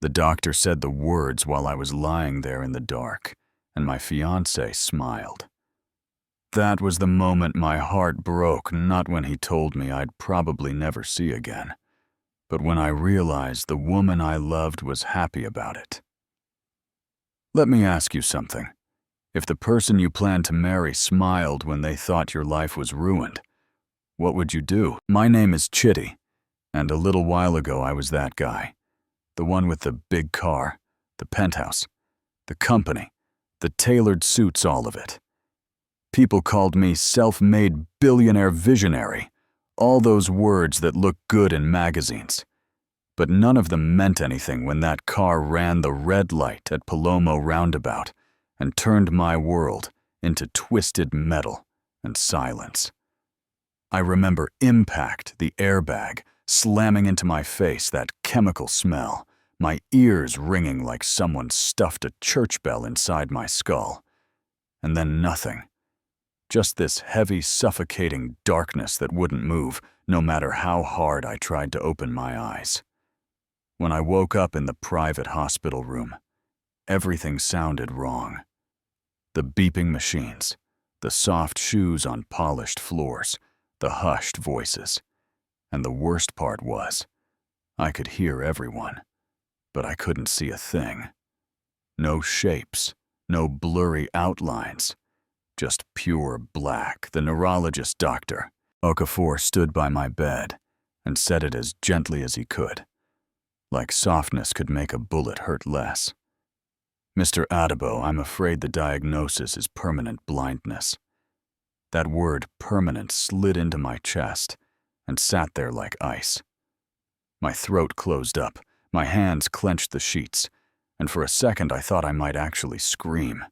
The doctor said the words while I was lying there in the dark, and my fiancé smiled. That was the moment my heart broke, not when he told me I'd probably never see again, but when I realized the woman I loved was happy about it. Let me ask you something. If the person you planned to marry smiled when they thought your life was ruined, what would you do? My name is Chitty, and a little while ago I was that guy. The one with the big car, the penthouse, the company, the tailored suits, all of it. People called me self-made billionaire visionary, all those words that look good in magazines. But none of them meant anything when that car ran the red light at Palomo Roundabout and turned my world into twisted metal and silence. I remember impact, the airbag, slamming into my face, that chemical smell, my ears ringing like someone stuffed a church bell inside my skull. And then nothing. Just this heavy, suffocating darkness that wouldn't move, no matter how hard I tried to open my eyes. When I woke up in the private hospital room, everything sounded wrong. The beeping machines, the soft shoes on polished floors, the hushed voices. And the worst part was, I could hear everyone, but I couldn't see a thing. No shapes, no blurry outlines, just pure black. The neurologist doctor, Okafor, stood by my bed and said it as gently as he could, like softness could make a bullet hurt less. Mr. Adebo, I'm afraid the diagnosis is permanent blindness. That word permanent slid into my chest and sat there like ice. My throat closed up, my hands clenched the sheets, and for a second I thought I might actually scream.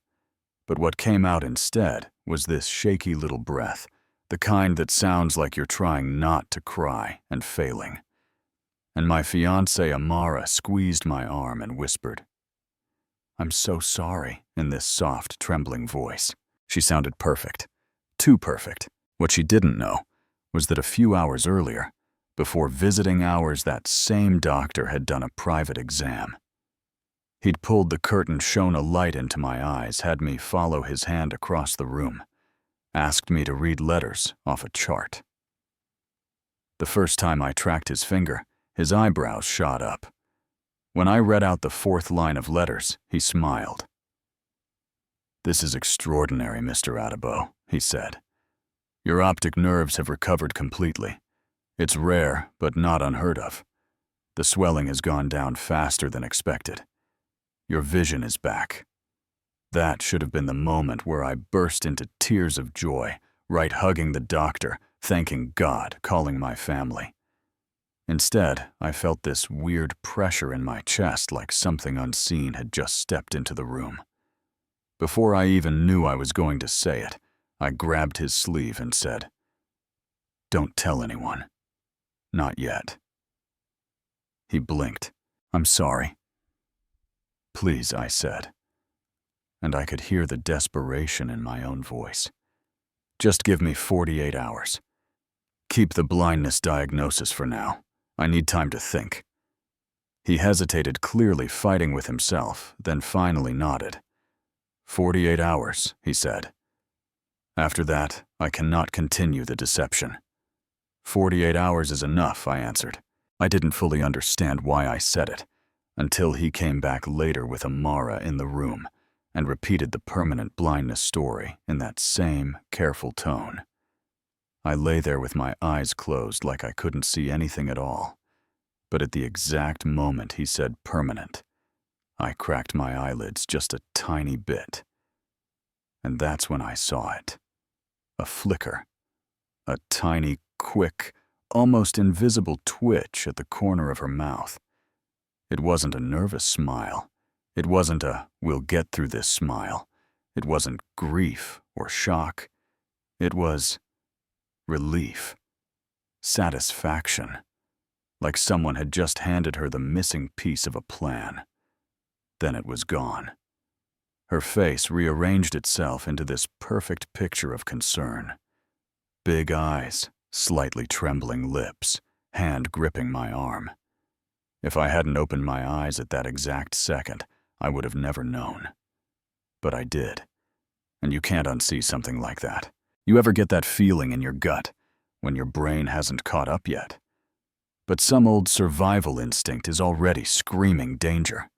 But what came out instead was this shaky little breath, the kind that sounds like you're trying not to cry and failing. And my fiancée Amara squeezed my arm and whispered, "I'm so sorry," in this soft, trembling voice. She sounded perfect. Too perfect. What she didn't know was that a few hours earlier, before visiting hours, that same doctor had done a private exam. He'd pulled the curtain, shone a light into my eyes, had me follow his hand across the room, asked me to read letters off a chart. The first time I tracked his finger, his eyebrows shot up. When I read out the fourth line of letters, he smiled. "This is extraordinary, Mr. Adebo," he said. "Your optic nerves have recovered completely. It's rare, but not unheard of. The swelling has gone down faster than expected. Your vision is back." That should have been the moment where I burst into tears of joy, right hugging the doctor, thanking God, calling my family. Instead, I felt this weird pressure in my chest, like something unseen had just stepped into the room. Before I even knew I was going to say it, I grabbed his sleeve and said, "Don't tell anyone. Not yet." He blinked. "I'm sorry." "Please," I said, and I could hear the desperation in my own voice. "Just give me 48 hours. Keep the blindness diagnosis for now. I need time to think." He hesitated, clearly fighting with himself, then finally nodded. 48 hours, he said. After that, I cannot continue the deception. 48 hours is enough, I answered. I didn't fully understand why I said it, until he came back later with Amara in the room and repeated the permanent blindness story in that same careful tone. I lay there with my eyes closed like I couldn't see anything at all. But at the exact moment he said permanent, I cracked my eyelids just a tiny bit. And that's when I saw it. A flicker. A tiny, quick, almost invisible twitch at the corner of her mouth. It wasn't a nervous smile. It wasn't a "we'll get through this" smile. It wasn't grief or shock. It was relief. Satisfaction. Like someone had just handed her the missing piece of a plan. Then it was gone. Her face rearranged itself into this perfect picture of concern. Big eyes, slightly trembling lips, hand gripping my arm. If I hadn't opened my eyes at that exact second, I would have never known. But I did. And you can't unsee something like that. You ever get that feeling in your gut when your brain hasn't caught up yet? But some old survival instinct is already screaming danger.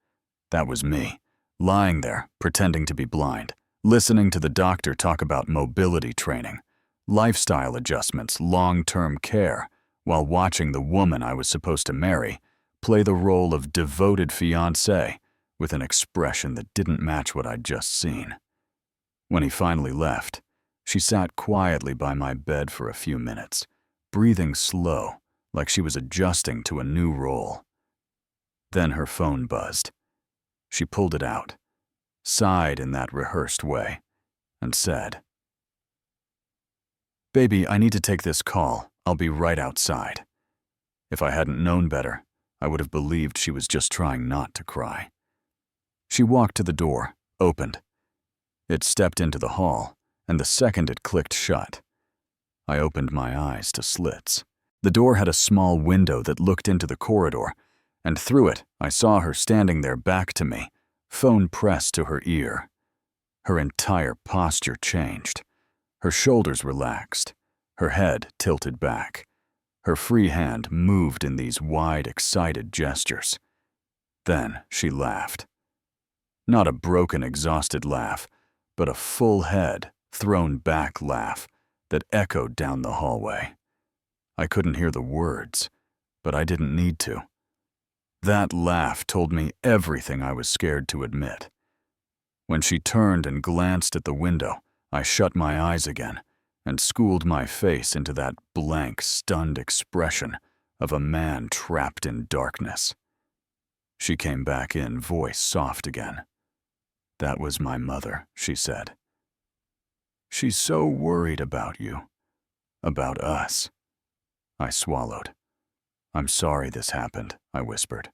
That was me, lying there, pretending to be blind, listening to the doctor talk about mobility training, lifestyle adjustments, long-term care, while watching the woman I was supposed to marry play the role of devoted fiancée with an expression that didn't match what I'd just seen. When he finally left, she sat quietly by my bed for a few minutes, breathing slow, like she was adjusting to a new role. Then her phone buzzed. She pulled it out, sighed in that rehearsed way, and said, "Baby, I need to take this call. I'll be right outside." If I hadn't known better, I would have believed she was just trying not to cry. She walked to the door, opened. It stepped into the hall, and the second it clicked shut, I opened my eyes to slits. The door had a small window that looked into the corridor, and through it I saw her standing there back to me, phone pressed to her ear. Her entire posture changed. Her shoulders relaxed, her head tilted back. Her free hand moved in these wide, excited gestures. Then she laughed. Not a broken, exhausted laugh, but a full head, thrown back laugh that echoed down the hallway. I couldn't hear the words, but I didn't need to. That laugh told me everything I was scared to admit. When she turned and glanced at the window, I shut my eyes again and schooled my face into that blank, stunned expression of a man trapped in darkness. She came back in, voice soft again. "That was my mother," she said. "She's so worried about you. About us." I swallowed. "I'm sorry this happened," I whispered.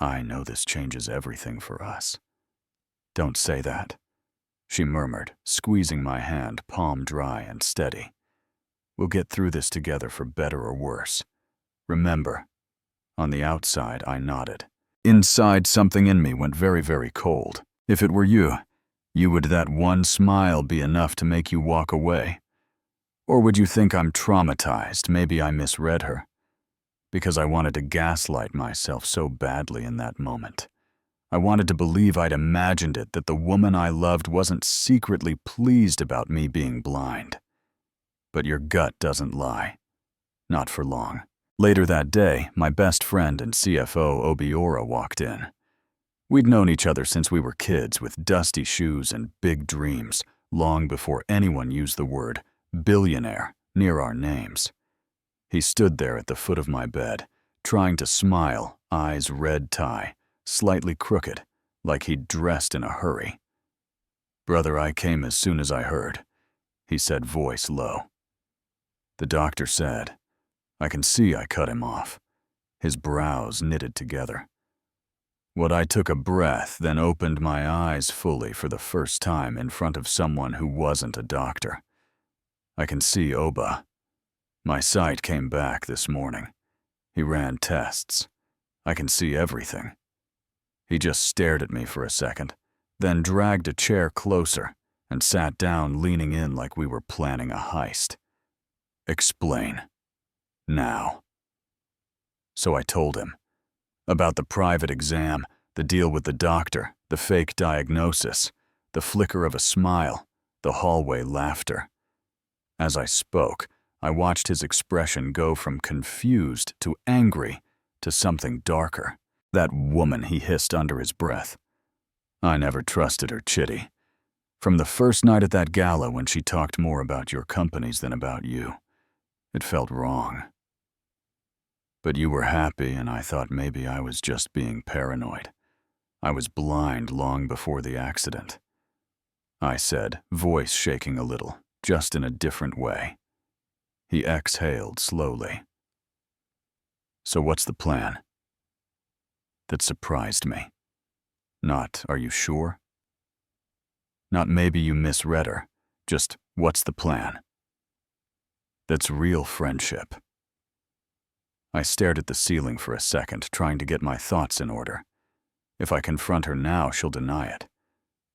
"I know this changes everything for us." "Don't say that," she murmured, squeezing my hand, palm dry and steady. "We'll get through this together for better or worse. Remember." On the outside, I nodded. Inside, something in me went very, very cold. If it were you, would that one smile be enough to make you walk away? Or would you think I'm traumatized, maybe I misread her? Because I wanted to gaslight myself so badly in that moment. I wanted to believe I'd imagined it, that the woman I loved wasn't secretly pleased about me being blind. But your gut doesn't lie. Not for long. Later that day, my best friend and CFO, Obiora, walked in. We'd known each other since we were kids, with dusty shoes and big dreams, long before anyone used the word billionaire near our names. He stood there at the foot of my bed, trying to smile, eyes red tie, slightly crooked, like he'd dressed in a hurry. "Brother, I came as soon as I heard," he said, voice low. "The doctor said." I can see I cut him off. His brows knitted together. I took a breath, then opened my eyes fully for the first time in front of someone who wasn't a doctor. "I can see Oba. My sight came back this morning. He ran tests. I can see everything." He just stared at me for a second, then dragged a chair closer and sat down, leaning in like we were planning a heist. "Explain. Now." So I told him. About the private exam, the deal with the doctor, the fake diagnosis, the flicker of a smile, the hallway laughter. As I spoke, I watched his expression go from confused to angry to something darker. "That woman," he hissed under his breath. "I never trusted her, Chitty. From the first night at that gala when she talked more about your companies than about you. It felt wrong. But you were happy, and I thought maybe I was just being paranoid. I was blind long before the accident," I said, voice shaking a little, just in a different way. He exhaled slowly. "So what's the plan?" That surprised me. Not, "Are you sure?" Not, "Maybe you misread her." Just, "What's the plan?" That's real friendship. I stared at the ceiling for a second, trying to get my thoughts in order. If I confront her now, she'll deny it.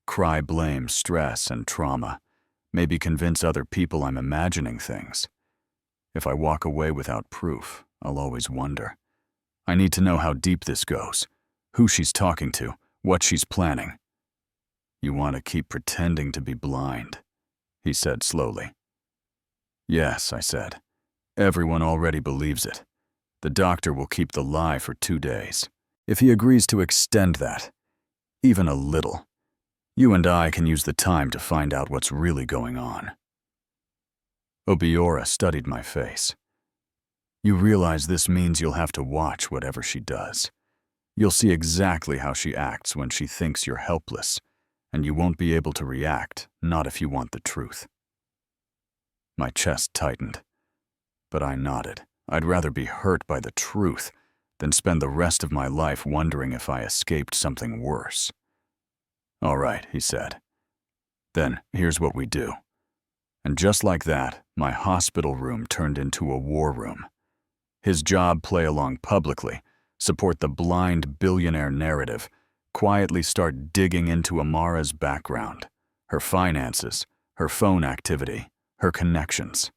Cry blame, stress, and trauma. Maybe convince other people I'm imagining things. If I walk away without proof, I'll always wonder. I need to know how deep this goes, who she's talking to, what she's planning. You want to keep pretending to be blind, he said slowly. Yes, I said. Everyone already believes it. The doctor will keep the lie for 2 days. If he agrees to extend that, even a little, you and I can use the time to find out what's really going on. Obiora studied my face. You realize this means you'll have to watch whatever she does. You'll see exactly how she acts when she thinks you're helpless, and you won't be able to react, not if you want the truth. My chest tightened, but I nodded. I'd rather be hurt by the truth than spend the rest of my life wondering if I escaped something worse. All right, he said. Then here's what we do. And just like that, my hospital room turned into a war room. His job play along publicly, support the blind billionaire narrative, quietly start digging into Amara's background, her finances, her phone activity, her connections.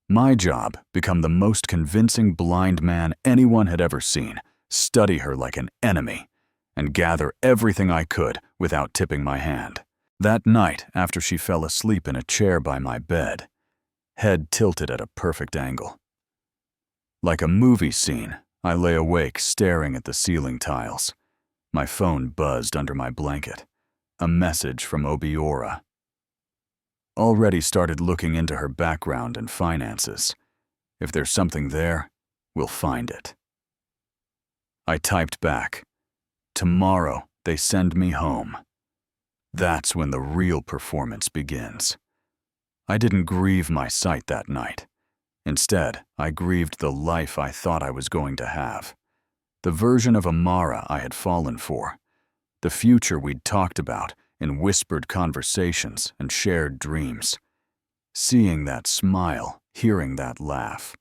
My job, become the most convincing blind man anyone had ever seen, study her like an enemy, and gather everything I could without tipping my hand. That night, after she fell asleep in a chair by my bed, head tilted at a perfect angle. Like a movie scene, I lay awake staring at the ceiling tiles. My phone buzzed under my blanket. A message from Obiora. Already started looking into her background and finances. If there's something there, we'll find it. I typed back, tomorrow they send me home. That's when the real performance begins. I didn't grieve my sight that night. Instead, I grieved the life I thought I was going to have. The version of Amara I had fallen for. The future we'd talked about in whispered conversations and shared dreams. Seeing that smile, hearing that laugh.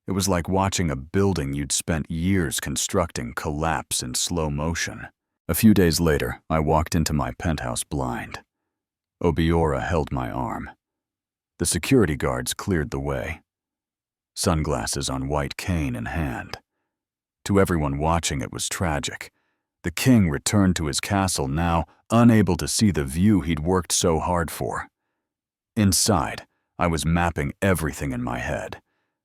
It was like watching a building you'd spent years constructing collapse in slow motion. A few days later, I walked into my penthouse blind. Obiora held my arm. The security guards cleared the way. Sunglasses on white cane in hand. To everyone watching, it was tragic. The king returned to his castle now, unable to see the view he'd worked so hard for. Inside, I was mapping everything in my head.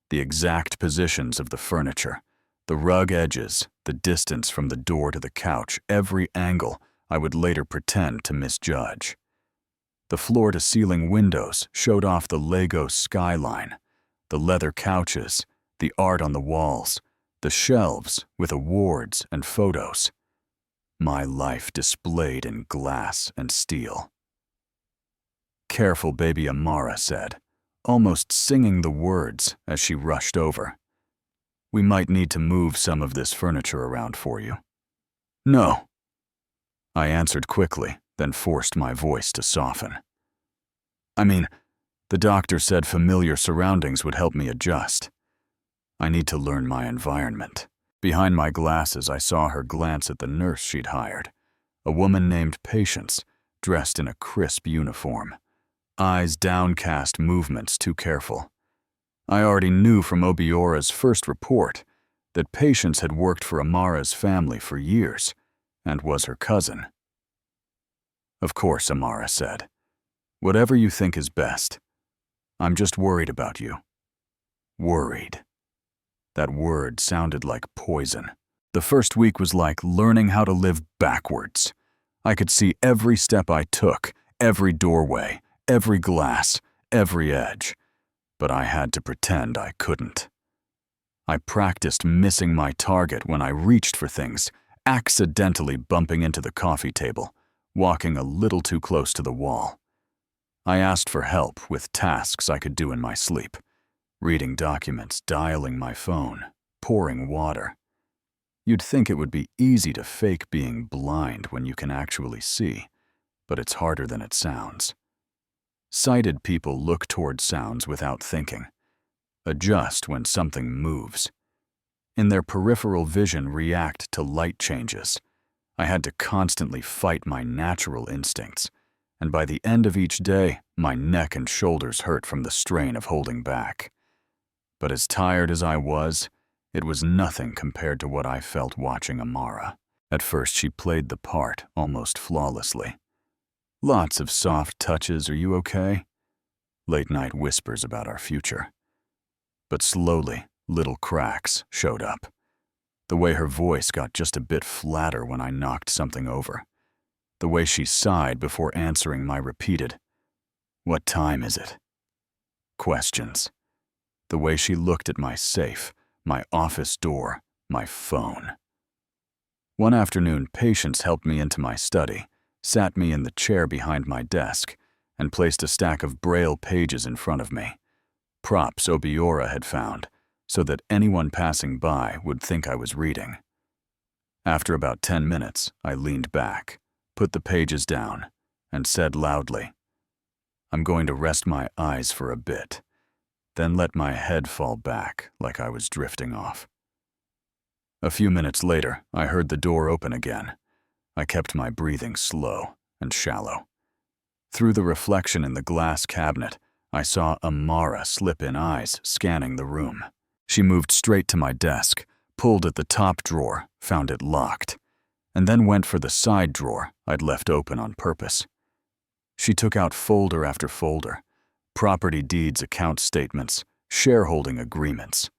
The exact positions of the furniture, the rug edges, the distance from the door to the couch, every angle I would later pretend to misjudge. The floor-to-ceiling windows showed off the Lego skyline, the leather couches, the art on the walls, the shelves with awards and photos. My life displayed in glass and steel. Careful, baby, Amara said, almost singing the words as she rushed over. We might need to move some of this furniture around for you. No. I answered quickly, then forced my voice to soften. I mean, the doctor said familiar surroundings would help me adjust. I need to learn my environment. Behind my glasses, I saw her glance at the nurse she'd hired, a woman named Patience, dressed in a crisp uniform. Eyes downcast, movements too careful. I already knew from Obiora's first report that Patience had worked for Amara's family for years and was her cousin. Of course, Amara said. Whatever you think is best. I'm just worried about you. Worried. That word sounded like poison. The first week was like learning how to live backwards. I could see every step I took, every doorway, every glass, every edge. But I had to pretend I couldn't. I practiced missing my target when I reached for things, accidentally bumping into the coffee table, walking a little too close to the wall. I asked for help with tasks I could do in my sleep. Reading documents, dialing my phone, pouring water. You'd think it would be easy to fake being blind when you can actually see, but it's harder than it sounds. Sighted people look toward sounds without thinking. Adjust when something moves. in their peripheral vision react to light changes. I had to constantly fight my natural instincts, and by the end of each day, my neck and shoulders hurt from the strain of holding back. But as tired as I was, it was nothing compared to what I felt watching Amara. At first, she played the part almost flawlessly. Lots of soft touches, "Are you okay?" Late-night whispers about our future. But slowly, little cracks showed up. The way her voice got just a bit flatter when I knocked something over. The way she sighed before answering my repeated, "What time is it?" questions. The way she looked at my safe, my office door, my phone. One afternoon, Patience helped me into my study, sat me in the chair behind my desk, and placed a stack of Braille pages in front of me. Props Obiora had found, so that anyone passing by would think I was reading. After about 10 minutes, I leaned back, put the pages down, and said loudly, "I'm going to rest my eyes for a bit," then let my head fall back like I was drifting off. A few minutes later, I heard the door open again. I kept my breathing slow and shallow. Through the reflection in the glass cabinet, I saw Amara slip in eyes, scanning the room. She moved straight to my desk, pulled at the top drawer, found it locked, and then went for the side drawer I'd left open on purpose. She took out folder after folder, property deeds, account statements, shareholding agreements.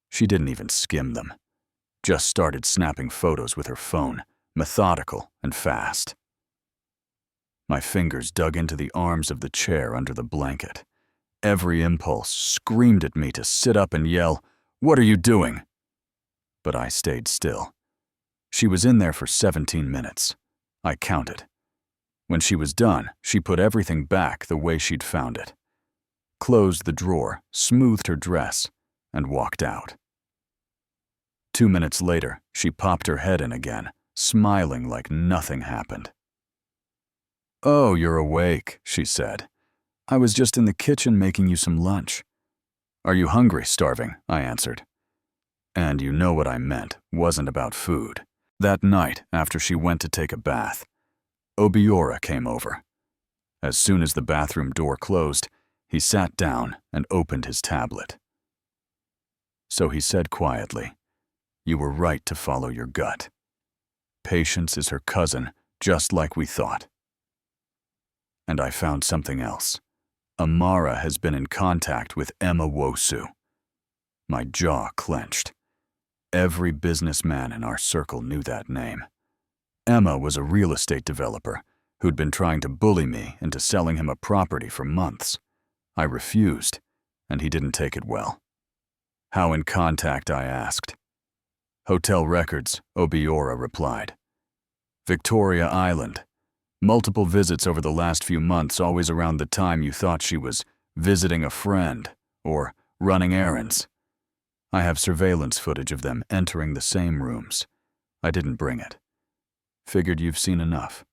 She didn't even skim them. Just started snapping photos with her phone, methodical and fast. My fingers dug into the arms of the chair under the blanket. Every impulse screamed at me to sit up and yell, "What are you doing?" But I stayed still. She was in there for 17 minutes. I counted. When she was done, she put everything back the way she'd found it, closed the drawer, smoothed her dress, and walked out. 2 minutes later, she popped her head in again, smiling like nothing happened. "Oh, you're awake," she said. "I was just in the kitchen making you some lunch." "Are you hungry, starving?" I answered. And you know what I meant wasn't about food. That night, after she went to take a bath, Obiora came over. As soon as the bathroom door closed, he sat down and opened his tablet. So he said quietly, "You were right to follow your gut. Patience is her cousin, just like we thought." And I found something else. Amara has been in contact with Emma Wosu. My jaw clenched. Every businessman in our circle knew that name. Emma was a real estate developer who'd been trying to bully me into selling him a property for months. I refused, and he didn't take it well. "How in contact?" I asked. "Hotel records," Obiora replied. "Victoria Island. Multiple visits over the last few months, always around the time you thought she was visiting a friend or running errands. I have surveillance footage of them entering the same rooms. I didn't bring it. Figured you've seen enough."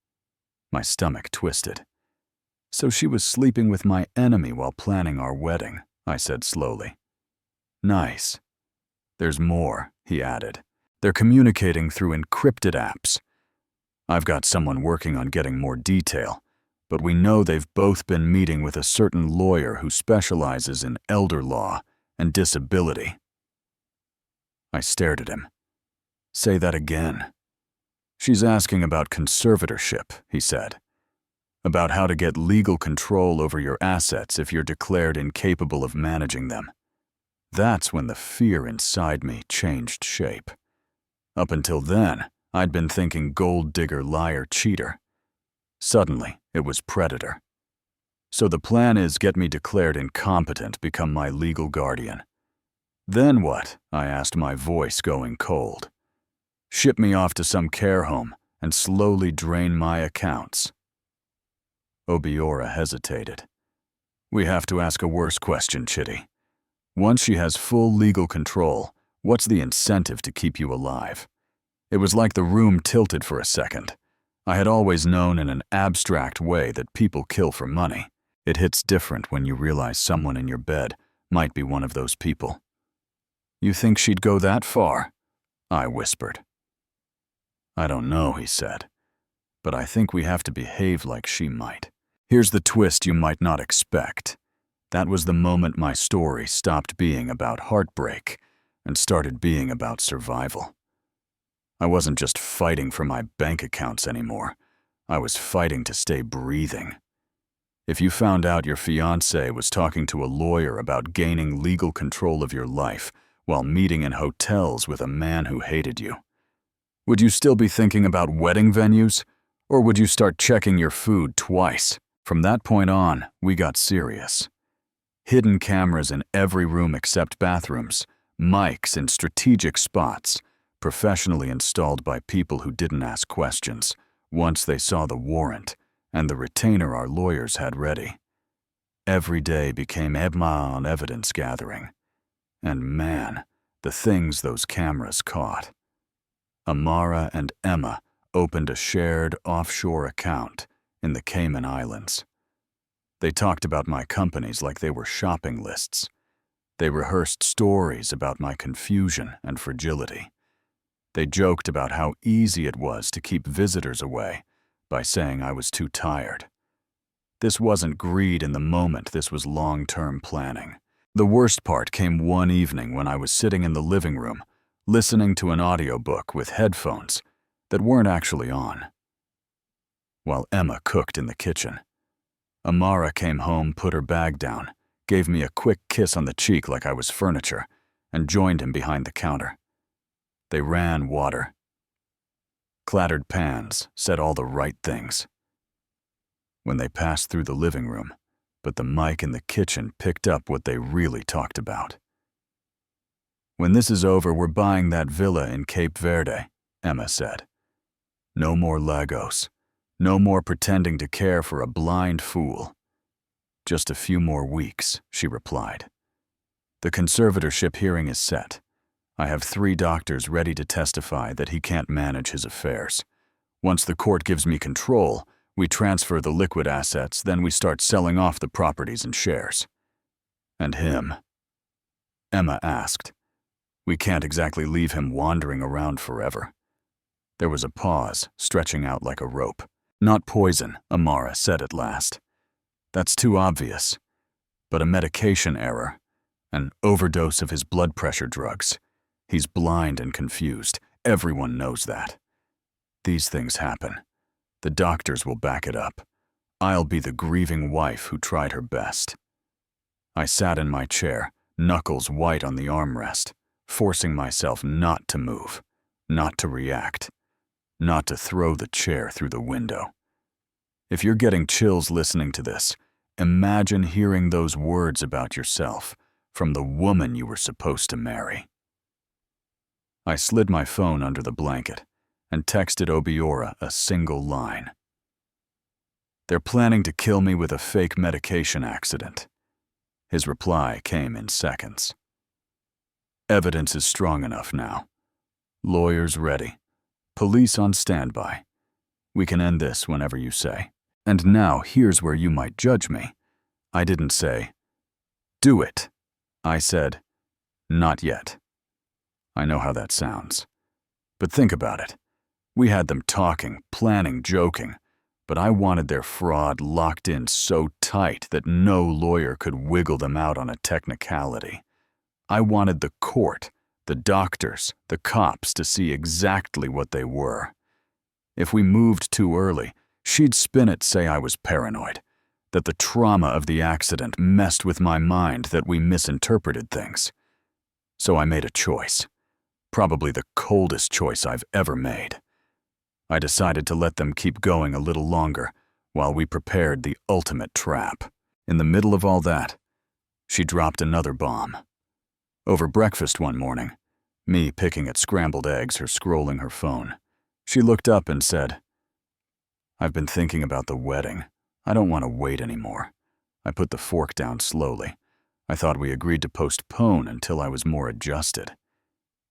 My stomach twisted. "So she was sleeping with my enemy while planning our wedding," I said slowly. "Nice. There's more," he added. "They're communicating through encrypted apps. I've got someone working on getting more detail, but we know they've both been meeting with a certain lawyer who specializes in elder law and disability." I stared at him. "Say that again." "She's asking about conservatorship," he said. "About how to get legal control over your assets if you're declared incapable of managing them." That's when the fear inside me changed shape. Up until then, I'd been thinking gold digger, liar, cheater. Suddenly, it was predator. "So the plan is get me declared incompetent, become my legal guardian. Then what?" I asked, my voice going cold. "Ship me off to some care home and slowly drain my accounts." Obiora hesitated. "We have to ask a worse question, Chitty. Once she has full legal control, what's the incentive to keep you alive?" It was like the room tilted for a second. I had always known in an abstract way that people kill for money. It hits different when you realize someone in your bed might be one of those people. You think she'd go that far? I whispered. I don't know, he said, but I think we have to behave like she might. Here's the twist you might not expect. That was the moment my story stopped being about heartbreak and started being about survival. I wasn't just fighting for my bank accounts anymore. I was fighting to stay breathing. If you found out your fiancé was talking to a lawyer about gaining legal control of your life while meeting in hotels with a man who hated you, would you still be thinking about wedding venues? Or would you start checking your food twice? From that point on, we got serious. Hidden cameras in every room except bathrooms, mics in strategic spots, professionally installed by people who didn't ask questions once they saw the warrant and the retainer our lawyers had ready. Every day became on evidence gathering. And man, the things those cameras caught. Amara and Emma opened a shared offshore account in the Cayman Islands. They talked about my companies like they were shopping lists. They rehearsed stories about my confusion and fragility. They joked about how easy it was to keep visitors away by saying I was too tired. This wasn't greed in the moment, this was long-term planning. The worst part came one evening when I was sitting in the living room, listening to an audiobook with headphones that weren't actually on, while Emma cooked in the kitchen. Amara came home, put her bag down, gave me a quick kiss on the cheek like I was furniture, and joined him behind the counter. They ran water, clattered pans, said all the right things. When they passed through the living room, but the mic in the kitchen picked up what they really talked about. When this is over, we're buying that villa in Cape Verde, Emma said. No more Legos. No more pretending to care for a blind fool. Just a few more weeks, she replied. The conservatorship hearing is set. I have 3 doctors ready to testify that he can't manage his affairs. Once the court gives me control, we transfer the liquid assets, then we start selling off the properties and shares. And him? Emma asked. We can't exactly leave him wandering around forever. There was a pause, stretching out like a rope. Not poison, Amara said at last. That's too obvious. But a medication error, an overdose of his blood pressure drugs. He's blind and confused. Everyone knows that. These things happen. The doctors will back it up. I'll be the grieving wife who tried her best. I sat in my chair, knuckles white on the armrest, forcing myself not to move, not to react, not to throw the chair through the window. If you're getting chills listening to this, imagine hearing those words about yourself from the woman you were supposed to marry. I slid my phone under the blanket and texted Obiora a single line. They're planning to kill me with a fake medication accident. His reply came in seconds. Evidence is strong enough now. Lawyers ready. Police on standby. We can end this whenever you say. And now here's where you might judge me. I didn't say, do it. I said, not yet. I know how that sounds. But think about it. We had them talking, planning, joking, but I wanted their fraud locked in so tight that no lawyer could wiggle them out on a technicality. I wanted the court, the doctors, the cops to see exactly what they were. If we moved too early, she'd spin it, say I was paranoid, that the trauma of the accident messed with my mind, that we misinterpreted things. So I made a choice, probably the coldest choice I've ever made. I decided to let them keep going a little longer while we prepared the ultimate trap. In the middle of all that, she dropped another bomb. Over breakfast one morning, me picking at scrambled eggs, her scrolling her phone, she looked up and said, I've been thinking about the wedding. I don't want to wait anymore. I put the fork down slowly. I thought we agreed to postpone until I was more adjusted.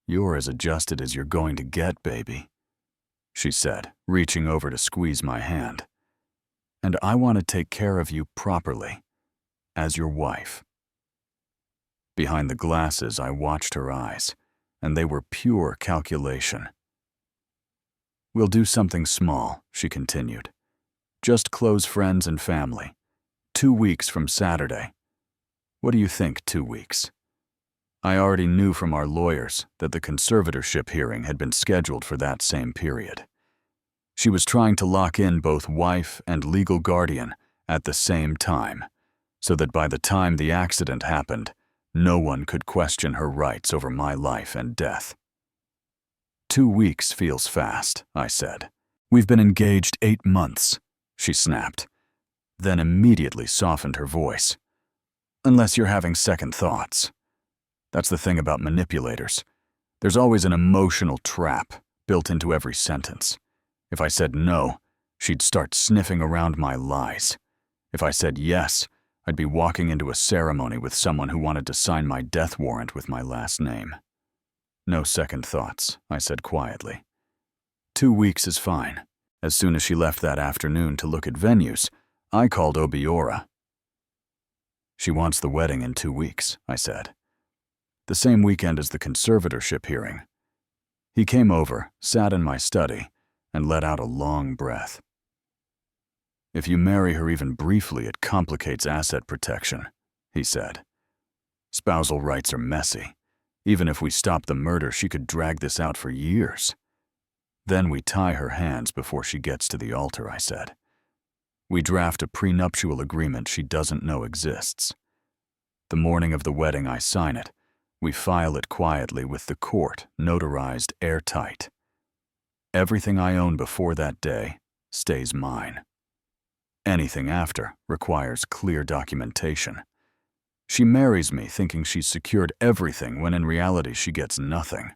You're as adjusted as you're going to get, baby, she said, reaching over to squeeze my hand. And I want to take care of you properly, as your wife. Behind the glasses, I watched her eyes, and they were pure calculation. "We'll do something small," she continued. "Just close friends and family. 2 weeks from Saturday. What do you think, 2 weeks?" I already knew from our lawyers that the conservatorship hearing had been scheduled for that same period. She was trying to lock in both wife and legal guardian at the same time, so that by the time the accident happened, no one could question her rights over my life and death. "2 weeks feels fast," I said. "We've been engaged 8 months, she snapped, then immediately softened her voice. "Unless you're having second thoughts." That's the thing about manipulators. There's always an emotional trap built into every sentence. If I said no, she'd start sniffing around my lies. If I said yes, I'd be walking into a ceremony with someone who wanted to sign my death warrant with my last name. "No second thoughts," I said quietly. 2 weeks is fine. As soon as she left that afternoon to look at venues, I called Obiora. "She wants the wedding in 2 weeks, I said. "The same weekend as the conservatorship hearing." He came over, sat in my study, and let out a long breath. "If you marry her even briefly, it complicates asset protection," he said. "Spousal rights are messy. Even if we stop the murder, she could drag this out for years. Then we tie her hands before she gets to the altar," I said. "We draft a prenuptial agreement she doesn't know exists. The morning of the wedding, I sign it. We file it quietly with the court, notarized airtight. Everything I own before that day stays mine. Anything after requires clear documentation. She marries me thinking she's secured everything when in reality she gets nothing."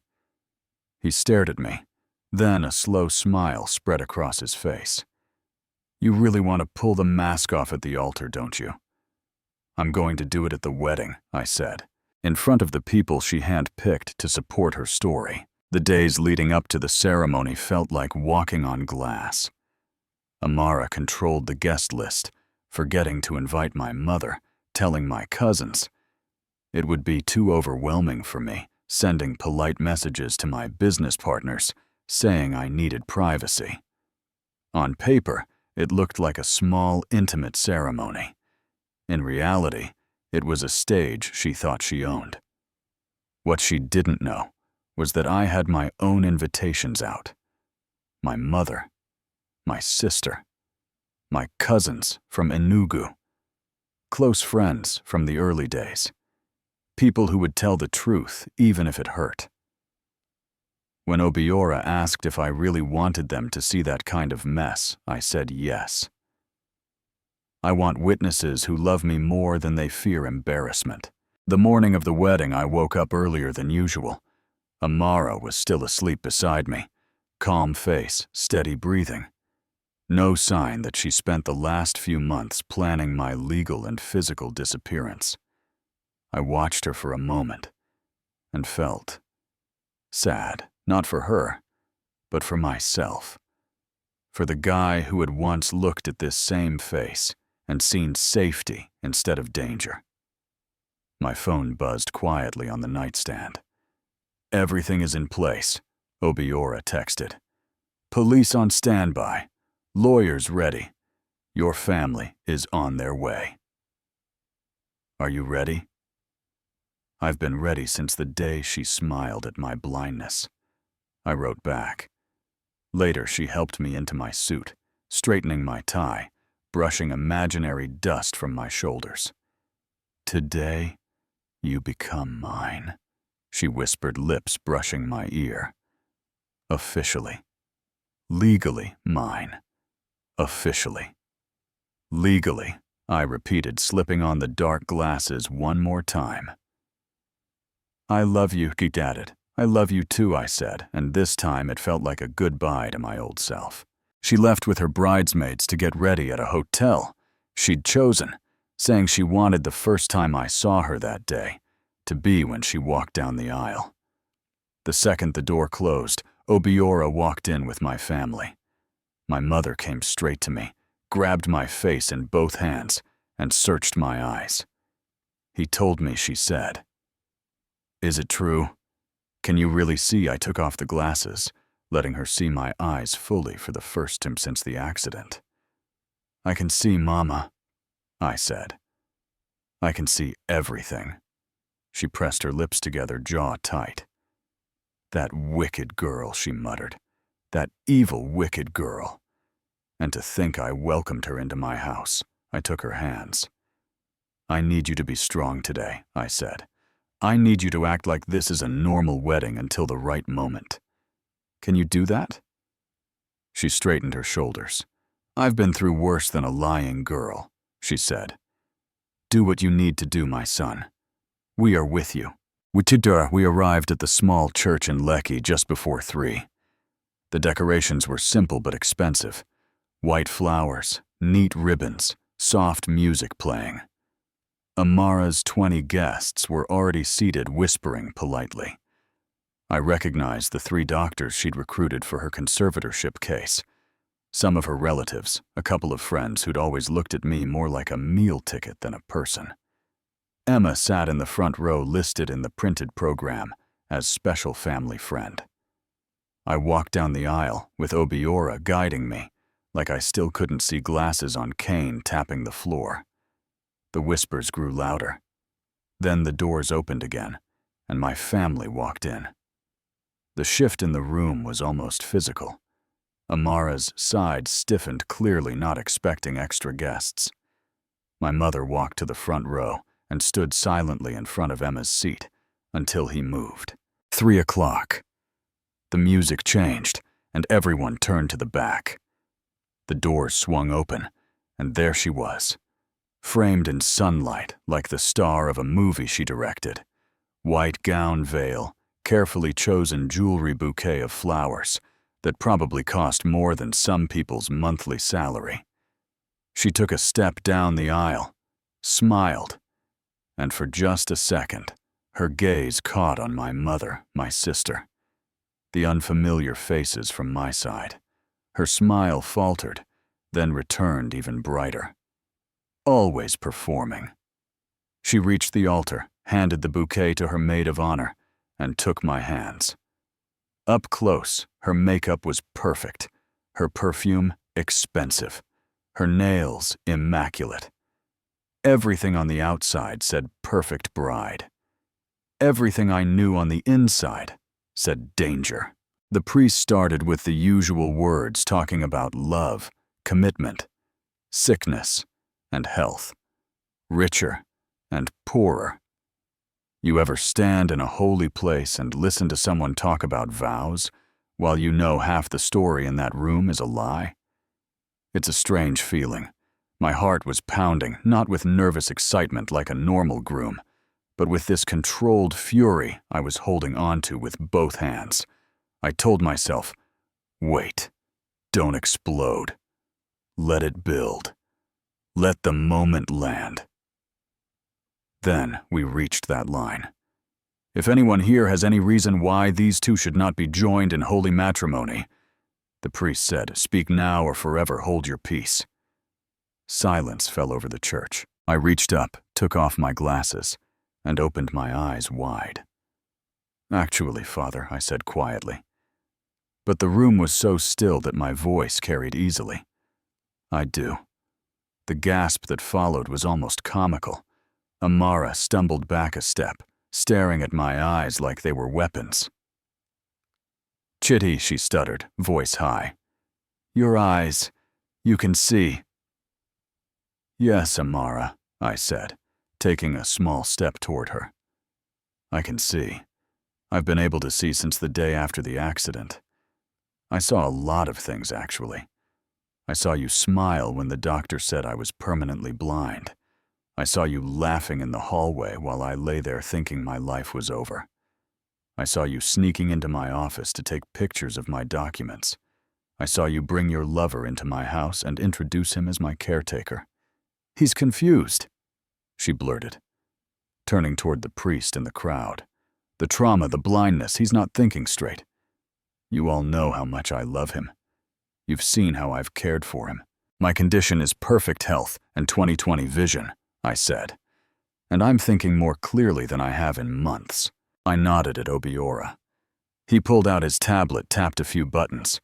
He stared at me. Then a slow smile spread across his face. "You really want to pull the mask off at the altar, don't you?" "I'm going to do it at the wedding," I said, in front of the people she handpicked to support her story. The days leading up to the ceremony felt like walking on glass. Amara controlled the guest list, forgetting to invite my mother, telling my cousins. It would be too overwhelming for me, sending polite messages to my business partners, saying I needed privacy. On paper, it looked like a small, intimate ceremony. In reality, it was a stage she thought she owned. What she didn't know was that I had my own invitations out. My mother, my sister, my cousins from Enugu, close friends from the early days, people who would tell the truth even if it hurt. When Obiora asked if I really wanted them to see that kind of mess, I said yes. I want witnesses who love me more than they fear embarrassment. The morning of the wedding, I woke up earlier than usual. Amara was still asleep beside me, calm face, steady breathing. No sign that she spent the last few months planning my legal and physical disappearance. I watched her for a moment and felt sad, not for her, but for myself, for the guy who had once looked at this same face and seen safety instead of danger. My phone buzzed quietly on the nightstand. "Everything is in place," Obiora texted. "Police on standby. Lawyers ready. Your family is on their way." "Are you ready?" "I've been ready since the day she smiled at my blindness," I wrote back. Later, she helped me into my suit, straightening my tie, brushing imaginary dust from my shoulders. "Today, you become mine," she whispered, lips brushing my ear. "Officially. Legally mine. Officially. Legally," I repeated, slipping on the dark glasses one more time. "I love you," she added. "I love you too," I said, and this time it felt like a goodbye to my old self. She left with her bridesmaids to get ready at a hotel she'd chosen, saying she wanted the first time I saw her that day to be when she walked down the aisle. The second the door closed, Obiora walked in with my family. My mother came straight to me, grabbed my face in both hands, and searched my eyes. "He told me," she said. Is it true? Can you really see I took off the glasses, letting her see my eyes fully for the first time since the accident? I can see, Mama, I said. I can see everything. She pressed her lips together, jaw tight. That wicked girl, she muttered. That evil, wicked girl. And to think I welcomed her into my house. I took her hands. I need you to be strong today, I said. I need you to act like this is a normal wedding until the right moment. Can you do that? She straightened her shoulders. I've been through worse than a lying girl, she said. Do what you need to do, my son. We are with you. We arrived at the small church in Lecky just before 3. The decorations were simple but expensive. White flowers, neat ribbons, soft music playing. Amara's 20 guests were already seated, whispering politely. I recognized the 3 doctors she'd recruited for her conservatorship case. Some of her relatives, a couple of friends who'd always looked at me more like a meal ticket than a person. Emma sat in the front row, listed in the printed program as special family friend. I walked down the aisle with Obiora guiding me, like I still couldn't see glasses on cane tapping the floor. The whispers grew louder. Then the doors opened again, and my family walked in. The shift in the room was almost physical. Amara's side stiffened, clearly not expecting extra guests. My mother walked to the front row and stood silently in front of Emma's seat until he moved. 3 o'clock. The music changed, and everyone turned to the back. The doors swung open, and there she was, framed in sunlight like the star of a movie she directed. White gown, veil, carefully chosen jewelry, bouquet of flowers that probably cost more than some people's monthly salary. She took a step down the aisle, smiled, and for just a second, her gaze caught on my mother, my sister. The unfamiliar faces from my side. Her smile faltered, then returned even brighter. Always performing. She reached the altar, handed the bouquet to her maid of honor, and took my hands. Up close, her makeup was perfect, her perfume expensive, her nails immaculate. Everything on the outside said perfect bride. Everything I knew on the inside said danger. The priest started with the usual words, talking about love, commitment, sickness, and health, richer and poorer. You ever stand in a holy place and listen to someone talk about vows while you know half the story in that room is a lie? It's a strange feeling. My heart was pounding, not with nervous excitement like a normal groom, but with this controlled fury I was holding on to with both hands. I told myself, wait, don't explode. Let it build. Let the moment land. Then we reached that line. If anyone here has any reason why these two should not be joined in holy matrimony, the priest said, speak now or forever hold your peace. Silence fell over the church. I reached up, took off my glasses, and opened my eyes wide. Actually, Father, I said quietly. But the room was so still that my voice carried easily. I do. The gasp that followed was almost comical. Amara stumbled back a step, staring at my eyes like they were weapons. Chitty, she stuttered, voice high. Your eyes, you can see. Yes, Amara, I said, taking a small step toward her. I can see. I've been able to see since the day after the accident. I saw a lot of things, actually. I saw you smile when the doctor said I was permanently blind. I saw you laughing in the hallway while I lay there thinking my life was over. I saw you sneaking into my office to take pictures of my documents. I saw you bring your lover into my house and introduce him as my caretaker. He's confused, she blurted, turning toward the priest in the crowd. The trauma, the blindness, he's not thinking straight. You all know how much I love him. You've seen how I've cared for him. My condition is perfect health and 20/20 vision, I said. And I'm thinking more clearly than I have in months. I nodded at Obiora. He pulled out his tablet, tapped a few buttons.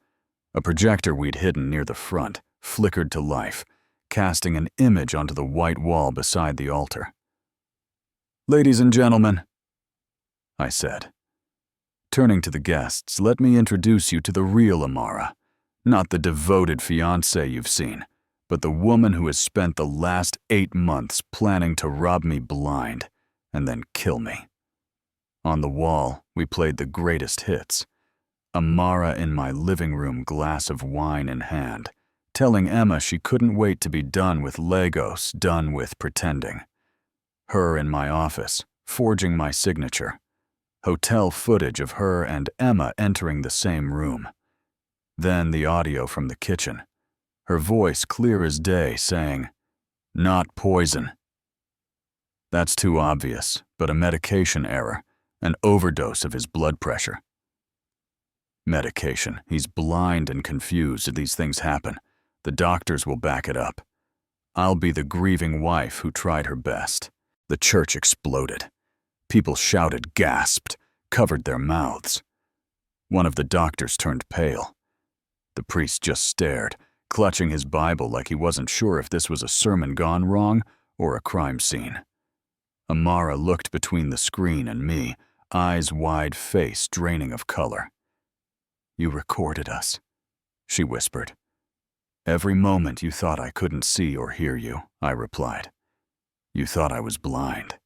A projector we'd hidden near the front flickered to life, casting an image onto the white wall beside the altar. "Ladies and gentlemen," I said. Turning to the guests, let me introduce you to the real Amara, not the devoted fiancée you've seen, but the woman who has spent the last 8 months planning to rob me blind and then kill me. On the wall, we played the greatest hits. Amara in my living room, glass of wine in hand, telling Emma she couldn't wait to be done with Legos, done with pretending. Her in my office, forging my signature. Hotel footage of her and Emma entering the same room. Then the audio from the kitchen. Her voice clear as day saying, "Not poison." That's too obvious, but a medication error, an overdose of his blood pressure. Medication. He's blind and confused. These things happen. The doctors will back it up. I'll be the grieving wife who tried her best. The church exploded. People shouted, gasped, covered their mouths. One of the doctors turned pale. The priest just stared, clutching his Bible like he wasn't sure if this was a sermon gone wrong or a crime scene. Amara looked between the screen and me, eyes wide, face draining of color. "You recorded us," she whispered. "Every moment you thought I couldn't see or hear you," I replied. "You thought I was blind.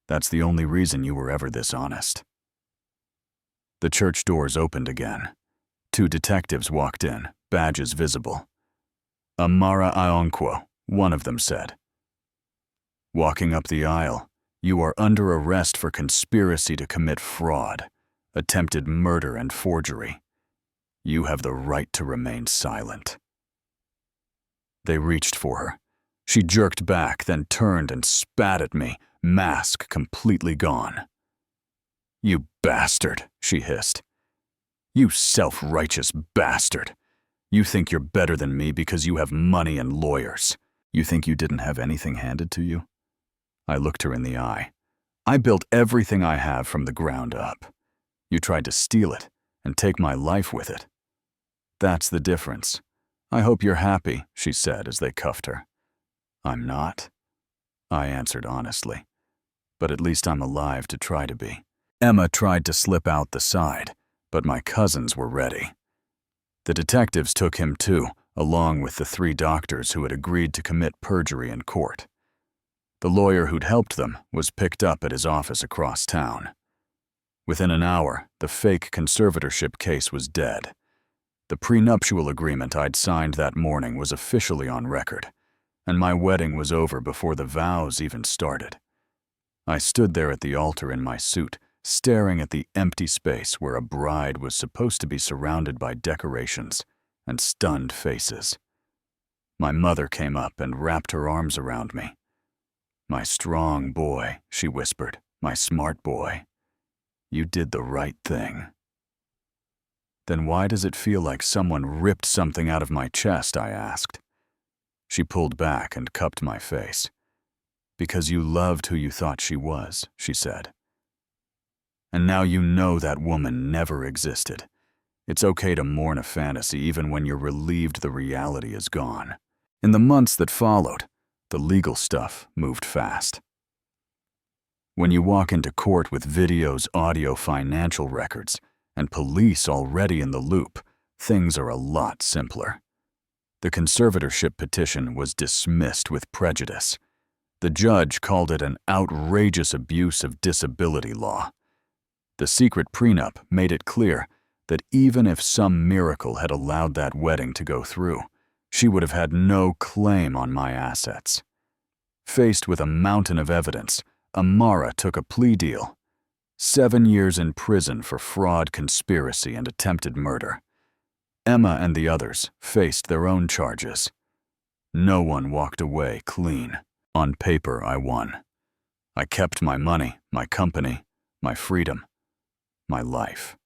That's the only reason you were ever this honest." The church doors opened again. 2 detectives walked in, badges visible. "Amara Ionkwo," one of them said. Walking up the aisle, "You are under arrest for conspiracy to commit fraud, attempted murder and forgery. You have the right to remain silent." They reached for her. She jerked back, then turned and spat at me, mask completely gone. "You bastard," she hissed. "You self-righteous bastard. You think you're better than me because you have money and lawyers. You think you didn't have anything handed to you?" I looked her in the eye. "I built everything I have from the ground up. You tried to steal it and take my life with it. That's the difference. I hope you're happy," she said as they cuffed her. "I'm not," I answered honestly. "But at least I'm alive to try to be." Emma tried to slip out the side, but my cousins were ready. The detectives took him too, along with the 3 doctors who had agreed to commit perjury in court. The lawyer who'd helped them was picked up at his office across town. Within an hour, the fake conservatorship case was dead. The prenuptial agreement I'd signed that morning was officially on record, and my wedding was over before the vows even started. I stood there at the altar in my suit, staring at the empty space where a bride was supposed to be surrounded by decorations and stunned faces. My mother came up and wrapped her arms around me. "My strong boy," she whispered, "my smart boy. You did the right thing." "Then why does it feel like someone ripped something out of my chest?" I asked. She pulled back and cupped my face. "Because you loved who you thought she was," she said. "And now you know that woman never existed. It's okay to mourn a fantasy even when you're relieved the reality is gone." In the months that followed, the legal stuff moved fast. When you walk into court with videos, audio, financial records, and police already in the loop, things are a lot simpler. The conservatorship petition was dismissed with prejudice. The judge called it an outrageous abuse of disability law. The secret prenup made it clear that even if some miracle had allowed that wedding to go through, she would have had no claim on my assets. Faced with a mountain of evidence, Amara took a plea deal. 7 years in prison for fraud, conspiracy, and attempted murder. Emma and the others faced their own charges. No one walked away clean. On paper, I won. I kept my money, my company, my freedom, my life.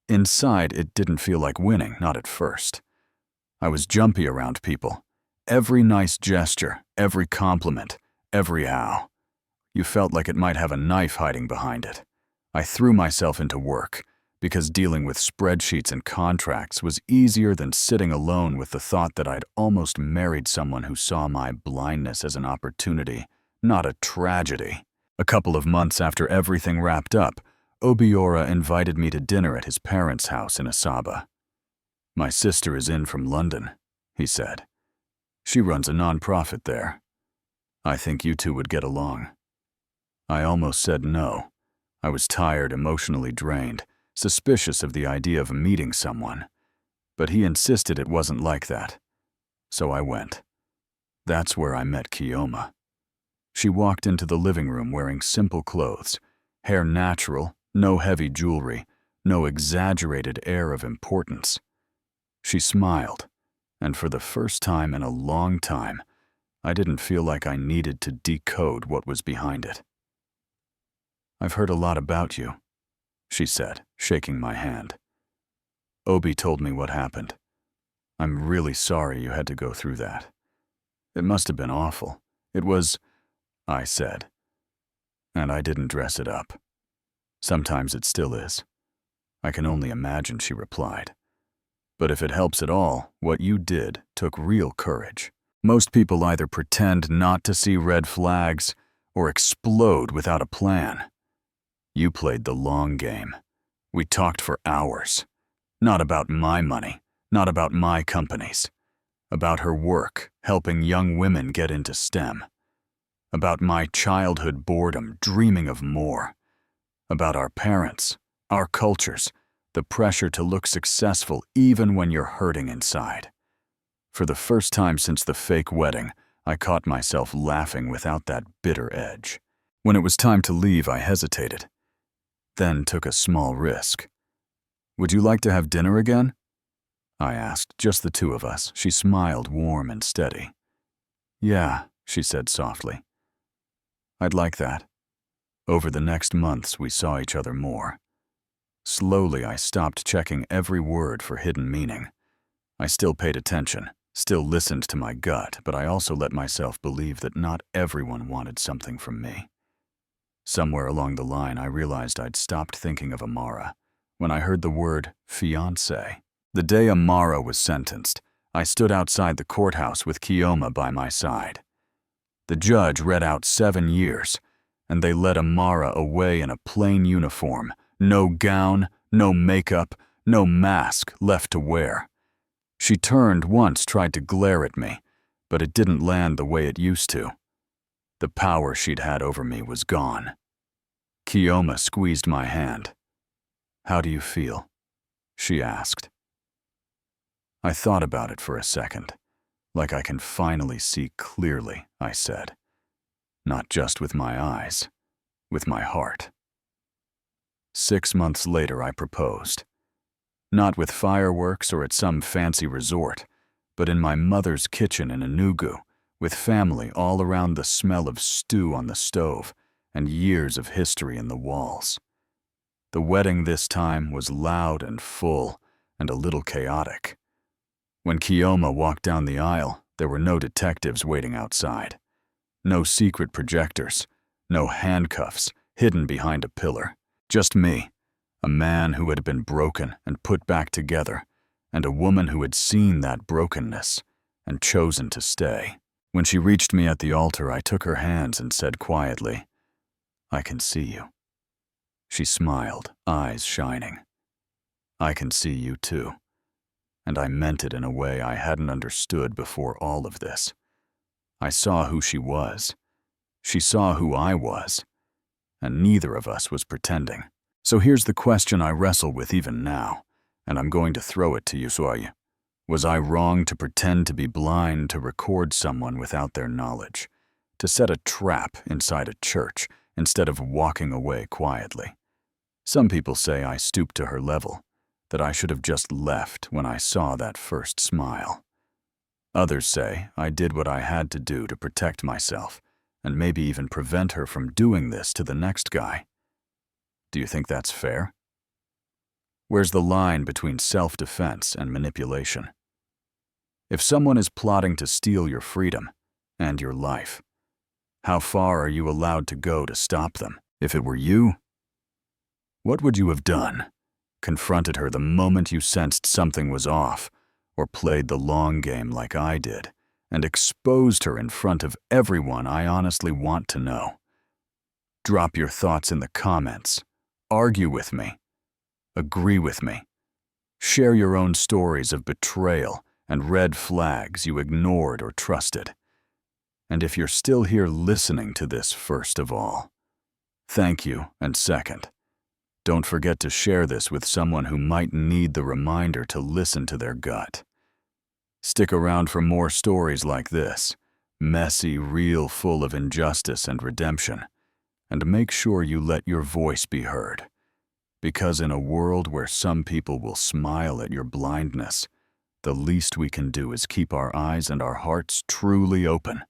Inside, it didn't feel like winning, not at first. I was jumpy around people. Every nice gesture, every compliment, every ow. You felt like it might have a knife hiding behind it. I threw myself into work because dealing with spreadsheets and contracts was easier than sitting alone with the thought that I'd almost married someone who saw my blindness as an opportunity, not a tragedy. A couple of months after everything wrapped up, Obiora invited me to dinner at his parents' house in Asaba. "My sister is in from London," he said. "She runs a nonprofit there. I think you two would get along." I almost said no. I was tired, emotionally drained, suspicious of the idea of meeting someone. But he insisted it wasn't like that. So I went. That's where I met Kioma. She walked into the living room wearing simple clothes, hair natural, no heavy jewelry, no exaggerated air of importance. She smiled, and for the first time in a long time, I didn't feel like I needed to decode what was behind it. "I've heard a lot about you," she said, shaking my hand. "Obi told me what happened. I'm really sorry you had to go through that. It must have been awful. It was," I said. And I didn't dress it up. "Sometimes it still is." "I can only imagine," she replied. "But if it helps at all, what you did took real courage. Most people either pretend not to see red flags or explode without a plan. You played the long game. We talked for hours. Not about my money, not about my companies. About her work, helping young women get into STEM. About my childhood boredom, dreaming of more. About our parents, our cultures, the pressure to look successful even when you're hurting inside. For the first time since the fake wedding, I caught myself laughing without that bitter edge. When it was time to leave, I hesitated, then took a small risk. "Would you like to have dinner again?" I asked, just the two of us. She smiled, warm and steady. "Yeah," she said softly. "I'd like that." Over the next months, we saw each other more. Slowly, I stopped checking every word for hidden meaning. I still paid attention, still listened to my gut, but I also let myself believe that not everyone wanted something from me. Somewhere along the line, I realized I'd stopped thinking of Amara when I heard the word fiancé. The day Amara was sentenced, I stood outside the courthouse with Kioma by my side. The judge read out 7 years, and they led Amara away in a plain uniform, no gown, no makeup, no mask left to wear. She turned once, tried to glare at me, but it didn't land the way it used to. The power she'd had over me was gone. Kioma squeezed my hand. "How do you feel?" she asked. I thought about it for a second. "Like I can finally see clearly," I said. "Not just with my eyes, with my heart." 6 months later, I proposed. Not with fireworks or at some fancy resort, but in my mother's kitchen in Enugu, with family all around, the smell of stew on the stove, and years of history in the walls. The wedding this time was loud and full, and a little chaotic. When Kioma walked down the aisle, there were no detectives waiting outside. No secret projectors, no handcuffs hidden behind a pillar. Just me, a man who had been broken and put back together, and a woman who had seen that brokenness and chosen to stay. When she reached me at the altar, I took her hands and said quietly, "I can see you." She smiled, eyes shining. "I can see you too." And I meant it in a way I hadn't understood before all of this. I saw who she was. She saw who I was. And neither of us was pretending. So here's the question I wrestle with even now, and I'm going to throw it to you, Soye. Was I wrong to pretend to be blind, to record someone without their knowledge, to set a trap inside a church instead of walking away quietly? Some people say I stooped to her level, that I should have just left when I saw that first smile. Others say I did what I had to do to protect myself, and maybe even prevent her from doing this to the next guy. Do you think that's fair? Where's the line between self-defense and manipulation? If someone is plotting to steal your freedom and your life, how far are you allowed to go to stop them? If it were you, What would you have done? Confronted her the moment you sensed something was off, or played the long game like I did, and exposed her in front of everyone? I honestly want to know. Drop your thoughts in the comments. Argue with me. Agree with me. Share your own stories of betrayal and red flags you ignored or trusted. And if you're still here listening to this, first of all, thank you, and second, don't forget to share this with someone who might need the reminder to listen to their gut. Stick around for more stories like this, messy, real, full of injustice and redemption, and make sure you let your voice be heard. Because in a world where some people will smile at your blindness, the least we can do is keep our eyes and our hearts truly open.